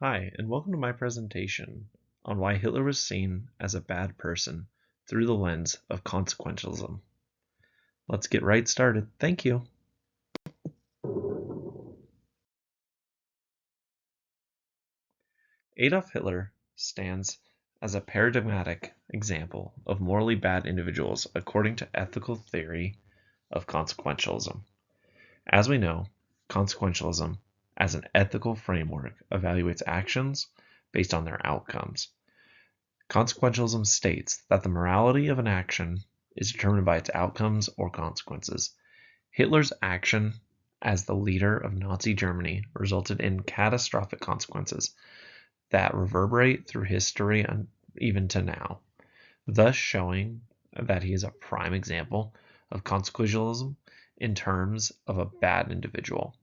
Hi, and welcome to my presentation on why Hitler was seen as a bad person through the lens of consequentialism. Let's get right started. Thank you. Adolf Hitler stands as a paradigmatic example of morally bad individuals according to ethical theory of consequentialism. As we know, consequentialism as an ethical framework evaluates actions based on their outcomes. Consequentialism states that the morality of an action is determined by its outcomes or consequences. Hitler's action as the leader of Nazi Germany resulted in catastrophic consequences that reverberate through history and even to now, thus showing that he is a prime example of consequentialism in terms of a bad individual.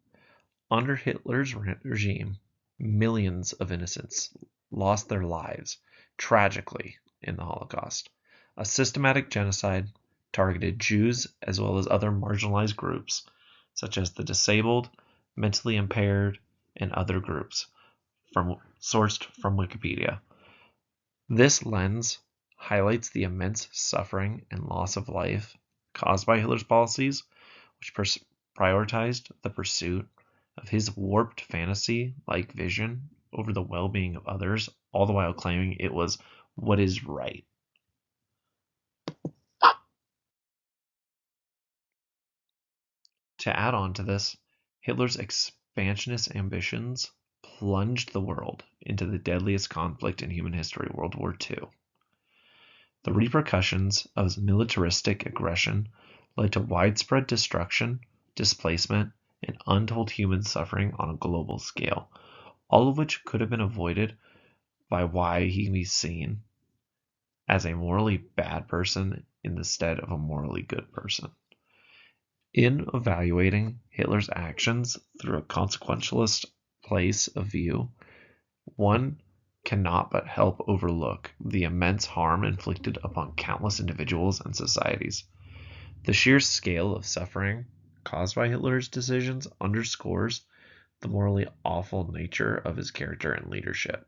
Under Hitler's regime, millions of innocents lost their lives tragically in the Holocaust. A systematic genocide targeted Jews as well as other marginalized groups, such as the disabled, mentally impaired, and other groups, sourced from Wikipedia. This lens highlights the immense suffering and loss of life caused by Hitler's policies, which prioritized the pursuit of his warped fantasy-like vision over the well-being of others, all the while claiming it was what is right. To add on to this, Hitler's expansionist ambitions plunged the world into the deadliest conflict in human history, World War II. The repercussions of his militaristic aggression led to widespread destruction, displacement, and untold human suffering on a global scale, all of which could have been avoided by why he was seen as a morally bad person in the stead of a morally good person. In evaluating Hitler's actions through a consequentialist place of view, one cannot but help overlook the immense harm inflicted upon countless individuals and societies. The sheer scale of suffering caused by Hitler's decisions underscores the morally awful nature of his character and leadership.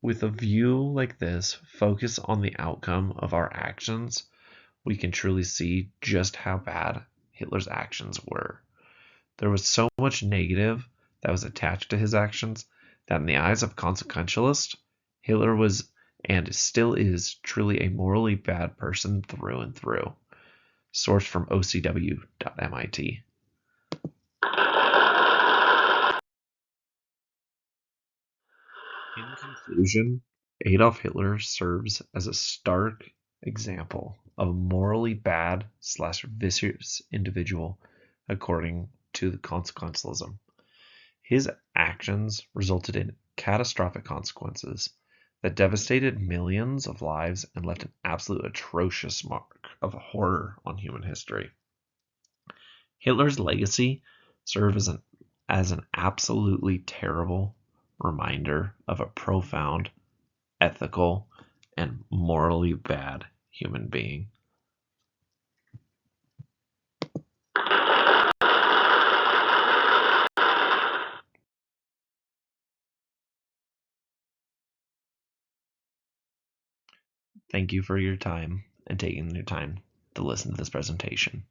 With a view like this, focus on the outcome of our actions, we can truly see just how bad Hitler's actions were. There was so much negative that was attached to his actions that in the eyes of consequentialists, Hitler was and still is truly a morally bad person through and through. Source from ocw.mit. In conclusion, Adolf Hitler serves as a stark example of a morally bad / vicious individual according to the consequentialism. His actions resulted in catastrophic consequences that devastated millions of lives and left an absolute atrocious mark of horror on human history. Hitler's legacy served as an absolutely terrible reminder of a profound, ethical, and morally bad human being. Thank you for your time and taking your time to listen to this presentation.